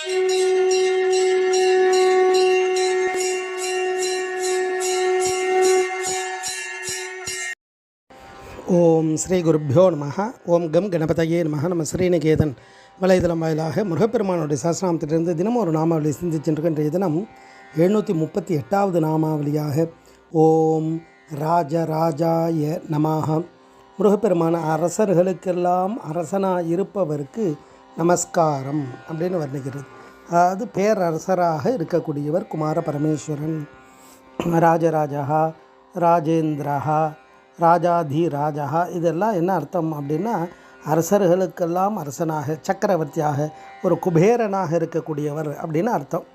ஓம் ஸ்ரீ குருப்பியோ நம. ஓம் கம் கணபதையே நம. நம்ம ஸ்ரீநிகேதன் வலைதளம் வாயிலாக முருகப்பெருமானுடைய சஹஸ்ரநாமத்திலிருந்து தினமும் ஒரு நாமாவளி சிந்திச்சுருக்க இன்றைய தினம் 738வது நாமாவளியாக ஓம் ராஜராஜாய நமஹ. முருகப்பெருமான அரசர்களுக்கெல்லாம் அரசனாக இருப்பவருக்கு நமஸ்காரம் அப்படின்னு வர்ணிக்கிறது. அதாவது பேரரசராக இருக்கக்கூடியவர் குமார பரமேஸ்வரன். ராஜராஜா, ராஜேந்திரா, ராஜாதி ராஜா, இதெல்லாம் என்ன அர்த்தம் அப்படின்னா அரசர்களுக்கெல்லாம் அரசனாக, சக்கரவர்த்தியாக, ஒரு குபேரனாக இருக்கக்கூடியவர் அப்படின்னு அர்த்தம்.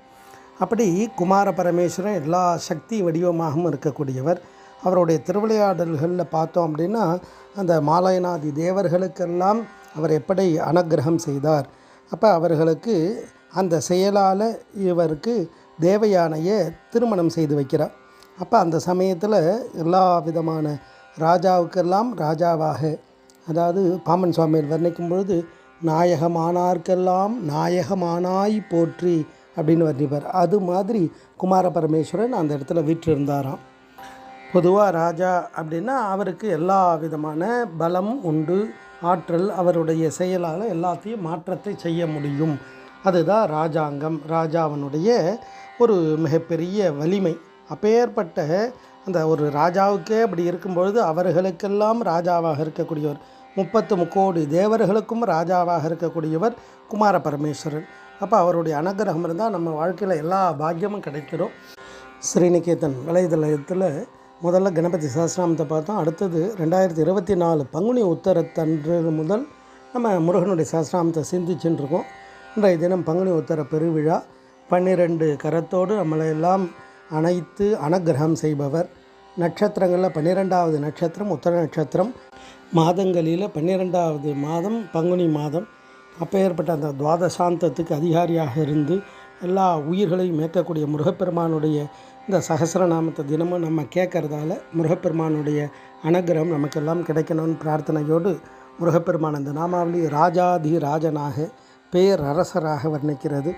அப்படி குமார பரமேஸ்வரன் எல்லா சக்தி வடிவமாகவும் இருக்கக்கூடியவர். அவருடைய திருவிளையாடல்களில் பார்த்தோம் அப்படின்னா அந்த மாலயனாதி தேவர்களுக்கெல்லாம் அவர் எப்படி அனுக்கிரகம் செய்தார். அப்போ அவர்களுக்கு அந்த செயலால் இவருக்கு தேவயானையை திருமணம் செய்து வைக்கிறார். அப்போ அந்த சமயத்தில் எல்லா விதமான ராஜாவுக்கெல்லாம் ராஜாவாக, அதாவது பாமன் சுவாமியில் வர்ணிக்கும் பொழுது நாயகமானார்க்கெல்லாம் நாயகமானாய் போற்றி அப்படின்னு வர்ணிப்பார். அது மாதிரி குமார பரமேஸ்வரன் அந்த இடத்துல வீற்றிருந்தாராம். பொதுவாக ராஜா அப்படின்னா அவருக்கு எல்லா விதமான பலம் உண்டு, ஆற்றல், அவருடைய செயலால் எல்லாத்தையும் மாற்றத்தை செய்ய முடியும். அதுதான் ராஜாங்கம், ராஜாவனுடைய ஒரு மிகப்பெரிய வலிமை. அப்பேற்பட்ட அந்த ஒரு ராஜாவுக்கே அப்படி இருக்கும்பொழுது அவர்களுக்கெல்லாம் ராஜாவாக இருக்கக்கூடியவர், 30 கோடி தேவர்களுக்கும் ராஜாவாக இருக்கக்கூடியவர் குமார பரமேஸ்வரன். அப்போ அவருடைய அனுகிரகம் இருந்தால் நம்ம வாழ்க்கையில் எல்லா பாக்கியமும் கிடைத்திடும். ஸ்ரீநிகேதன் வலைதளத்தில் முதல்ல கணபதி சஹஸ்ரநாமத்தை பார்த்தோம். அடுத்தது 2024 பங்குனி உத்தரத்தன்று முதல் நம்ம முருகனுடைய சஹஸ்ரநாமத்தை சிந்திச்சுட்டு இருக்கோம். இன்றைய தினம் பங்குனி உத்தர பெருவிழா. 12 கரத்தோடு நம்மளையெல்லாம் அனைத்து அனுக்கிரகம் செய்பவர். நட்சத்திரங்களில் 12வது நட்சத்திரம் உத்தர நட்சத்திரம். மாதங்களில் 12வது மாதம் பங்குனி மாதம். அப்பேற்பட்ட அந்த துவாதசாந்தத்துக்கு அதிகாரியாக இருந்து எல்லா உயிர்களையும் மேற்கக்கூடிய முருகப்பெருமானுடைய இந்த சஹஸ்ரநாமத்தை தினமும் நம்ம கேட்கறதால முருகப்பெருமானுடைய அனுக்கிரகம் நமக்கெல்லாம் கிடைக்கணும்னு பிரார்த்தனையோடு முருகப்பெருமான் இந்த நாமாவளி ராஜாதி ராஜனாக பேரரசராக வர்ணிக்கிறது.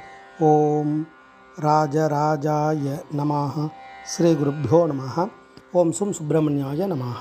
ஓம் ராஜராஜாய நமஹ. ஸ்ரீ குருப்பியோ நமஹ. ஓம் சும் சுப்பிரமணியாய நமஹ.